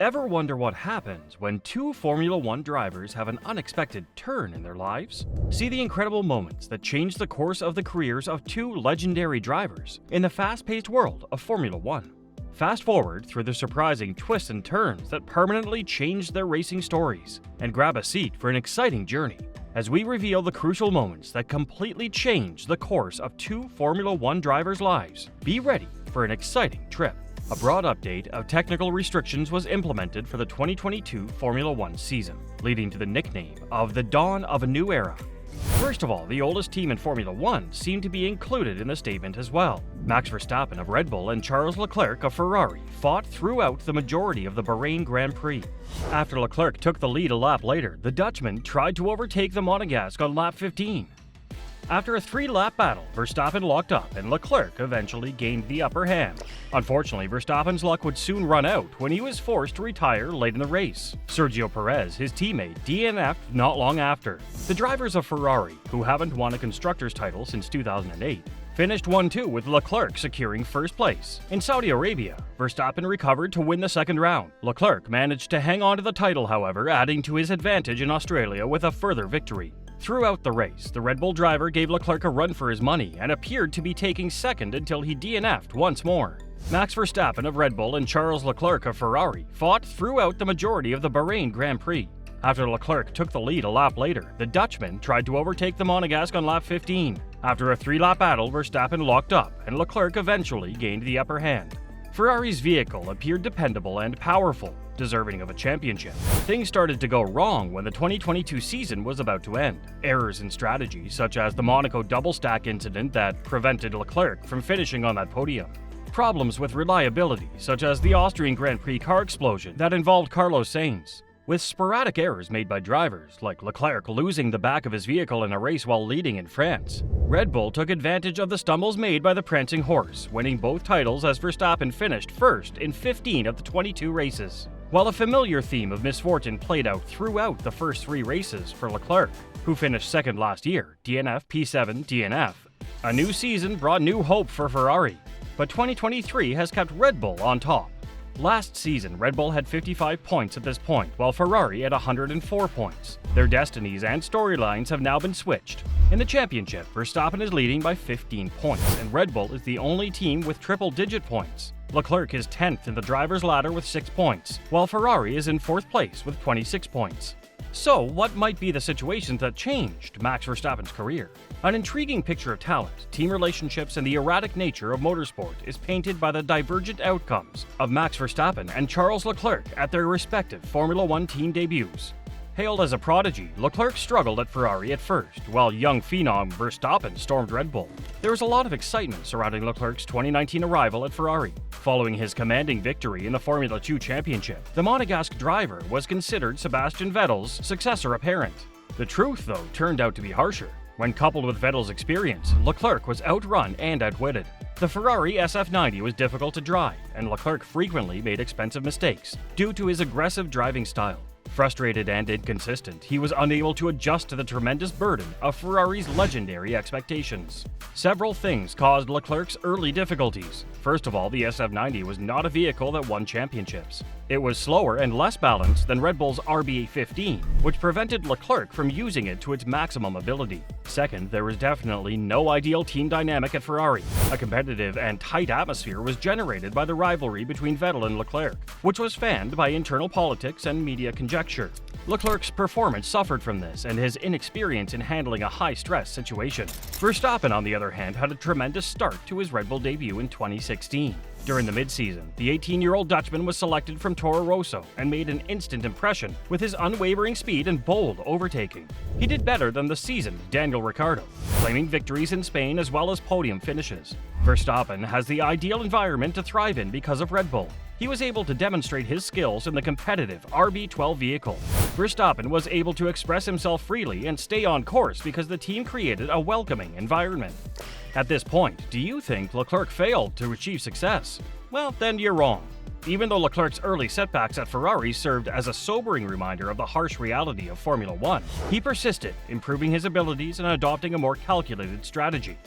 Ever wonder what happens when two Formula One drivers have an unexpected turn in their lives? See the incredible moments that change the course of the careers of two legendary drivers in the fast-paced world of Formula One. Fast forward through the surprising twists and turns that permanently change their racing stories, and grab a seat for an exciting journey as we reveal the crucial moments that completely change the course of two Formula One drivers' lives. Be ready for an exciting trip. A broad update of technical restrictions was implemented for the 2022 Formula One season, leading to the nickname of the dawn of a new era. First of all, the oldest team in Formula One seemed to be included in the statement as well. Max Verstappen of Red Bull and Charles Leclerc of Ferrari fought throughout the majority of the Bahrain Grand Prix. After Leclerc took the lead a lap later, the Dutchman tried to overtake the Monegasque on lap 15. After a 3-lap battle, Verstappen locked up and Leclerc eventually gained the upper hand. Unfortunately, Verstappen's luck would soon run out when he was forced to retire late in the race. Sergio Perez, his teammate, DNF'd not long after. The drivers of Ferrari, who haven't won a constructor's title since 2008, finished 1-2 with Leclerc securing first place. In Saudi Arabia, Verstappen recovered to win the second round. Leclerc managed to hang on to the title, however, adding to his advantage in Australia with a further victory. Throughout the race, the Red Bull driver gave Leclerc a run for his money and appeared to be taking second until he DNF'd once more. Max Verstappen of Red Bull and Charles Leclerc of Ferrari fought throughout the majority of the Bahrain Grand Prix. After Leclerc took the lead a lap later, the Dutchman tried to overtake the Monegasque on lap 15. After a 3-lap battle, Verstappen locked up and Leclerc eventually gained the upper hand. Ferrari's vehicle appeared dependable and powerful, deserving of a championship. Things started to go wrong when the 2022 season was about to end. Errors in strategy, such as the Monaco double stack incident that prevented Leclerc from finishing on that podium. Problems with reliability, such as the Austrian Grand Prix car explosion that involved Carlos Sainz. With sporadic errors made by drivers, like Leclerc losing the back of his vehicle in a race while leading in France, Red Bull took advantage of the stumbles made by the prancing horse, winning both titles as Verstappen finished first in 15 of the 22 races. While a familiar theme of misfortune played out throughout the first 3 races for Leclerc, who finished second last year, DNF, P7, DNF, a new season brought new hope for Ferrari, but 2023 has kept Red Bull on top. Last season, Red Bull had 55 points at this point, while Ferrari had 104 points. Their destinies and storylines have now been switched. In the championship, Verstappen is leading by 15 points, and Red Bull is the only team with triple-digit points. Leclerc is 10th in the driver's ladder with 6 points, while Ferrari is in 4th place with 26 points. So, what might be the situations that changed Max Verstappen's career? An intriguing picture of talent, team relationships, and the erratic nature of motorsport is painted by the divergent outcomes of Max Verstappen and Charles Leclerc at their respective Formula One team debuts. Hailed as a prodigy, Leclerc struggled at Ferrari at first, while young phenom Verstappen stormed Red Bull. There was a lot of excitement surrounding Leclerc's 2019 arrival at Ferrari. Following his commanding victory in the Formula 2 Championship, the Monegasque driver was considered Sebastian Vettel's successor apparent. The truth, though, turned out to be harsher. When coupled with Vettel's experience, Leclerc was outrun and outwitted. The Ferrari SF90 was difficult to drive, and Leclerc frequently made expensive mistakes due to his aggressive driving style. Frustrated and inconsistent, he was unable to adjust to the tremendous burden of Ferrari's legendary expectations. Several things caused Leclerc's early difficulties. First of all, the SF90 was not a vehicle that won championships. It was slower and less balanced than Red Bull's RB15, which prevented Leclerc from using it to its maximum ability. Second, there was definitely no ideal team dynamic at Ferrari. A competitive and tight atmosphere was generated by the rivalry between Vettel and Leclerc, which was fanned by internal politics and media conjecture. Leclerc's performance suffered from this and his inexperience in handling a high-stress situation. Verstappen, on the other hand, had a tremendous start to his Red Bull debut in 2016. During the mid-season, the 18-year-old Dutchman was selected from Toro Rosso and made an instant impression with his unwavering speed and bold overtaking. He did better than the seasoned Daniel Ricciardo, claiming victories in Spain as well as podium finishes. Verstappen has the ideal environment to thrive in because of Red Bull. He was able to demonstrate his skills in the competitive RB12 vehicle. Verstappen was able to express himself freely and stay on course because the team created a welcoming environment. At this point, do you think Leclerc failed to achieve success? Well, then you're wrong. Even though Leclerc's early setbacks at Ferrari served as a sobering reminder of the harsh reality of Formula One, he persisted, improving his abilities and adopting a more calculated strategy.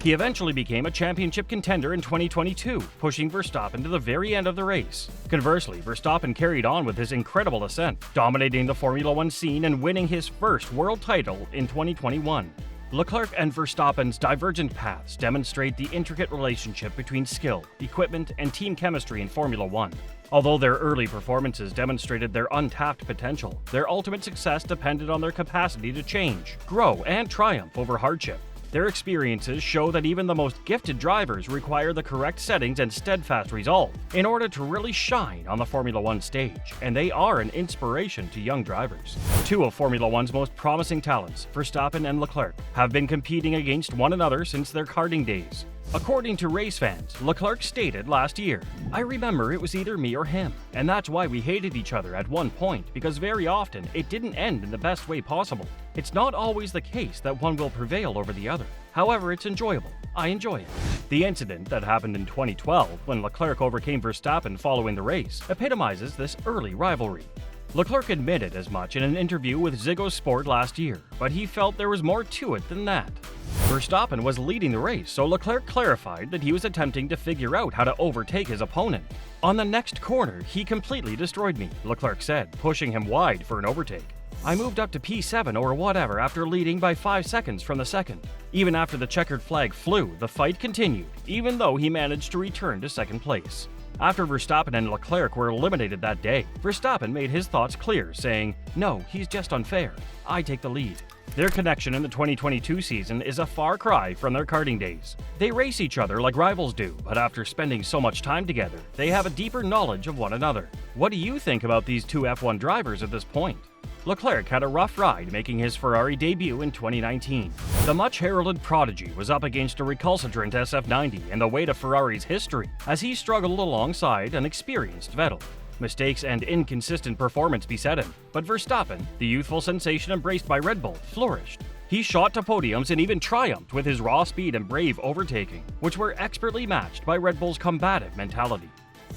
He eventually became a championship contender in 2022, pushing Verstappen to the very end of the race. Conversely, Verstappen carried on with his incredible ascent, dominating the Formula One scene and winning his first world title in 2021. Leclerc and Verstappen's divergent paths demonstrate the intricate relationship between skill, equipment, and team chemistry in Formula One. Although their early performances demonstrated their untapped potential, their ultimate success depended on their capacity to change, grow, and triumph over hardship. Their experiences show that even the most gifted drivers require the correct settings and steadfast resolve in order to really shine on the Formula One stage, and they are an inspiration to young drivers. Two of Formula One's most promising talents, Verstappen and Leclerc, have been competing against one another since their karting days. According to race fans, Leclerc stated last year, "I remember it was either me or him, and that's why we hated each other at one point, because very often it didn't end in the best way possible. It's not always the case that one will prevail over the other. However, it's enjoyable. I enjoy it." The incident that happened in 2012, when Leclerc overcame Verstappen following the race, epitomizes this early rivalry. Leclerc admitted as much in an interview with Ziggo Sport last year, but he felt there was more to it than that. Verstappen was leading the race, so Leclerc clarified that he was attempting to figure out how to overtake his opponent. "On the next corner, he completely destroyed me," Leclerc said, pushing him wide for an overtake. "I moved up to P7 or whatever after leading by 5 seconds from the second. Even after the checkered flag flew, the fight continued, even though he managed to return to second place." After Verstappen and Leclerc were eliminated that day, Verstappen made his thoughts clear, saying, "No, he's just unfair. I take the lead." Their connection in the 2022 season is a far cry from their karting days. They race each other like rivals do, but after spending so much time together, they have a deeper knowledge of one another. What do you think about these two F1 drivers at this point? Leclerc had a rough ride making his Ferrari debut in 2019. The much-heralded prodigy was up against a recalcitrant SF90 and the weight of Ferrari's history as he struggled alongside an experienced Vettel. Mistakes and inconsistent performance beset him, but Verstappen, the youthful sensation embraced by Red Bull, flourished. He shot to podiums and even triumphed with his raw speed and brave overtaking, which were expertly matched by Red Bull's combative mentality.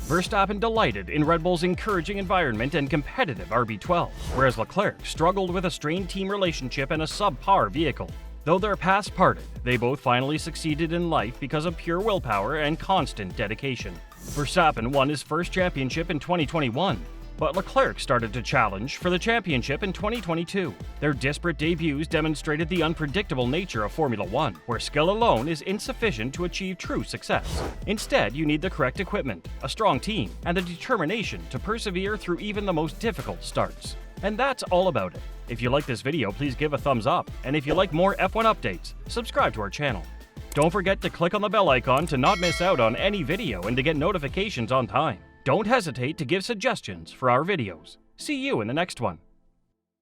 Verstappen delighted in Red Bull's encouraging environment and competitive RB12, whereas Leclerc struggled with a strained team relationship and a subpar vehicle. Though their paths parted, they both finally succeeded in life because of pure willpower and constant dedication. Verstappen won his first championship in 2021, but Leclerc started to challenge for the championship in 2022. Their disparate debuts demonstrated the unpredictable nature of Formula One, where skill alone is insufficient to achieve true success. Instead, you need the correct equipment, a strong team, and the determination to persevere through even the most difficult starts. And that's all about it. If you like this video, please give a thumbs up, and if you like more F1 updates, subscribe to our channel. Don't forget to click on the bell icon to not miss out on any video and to get notifications on time. Don't hesitate to give suggestions for our videos. See you in the next one.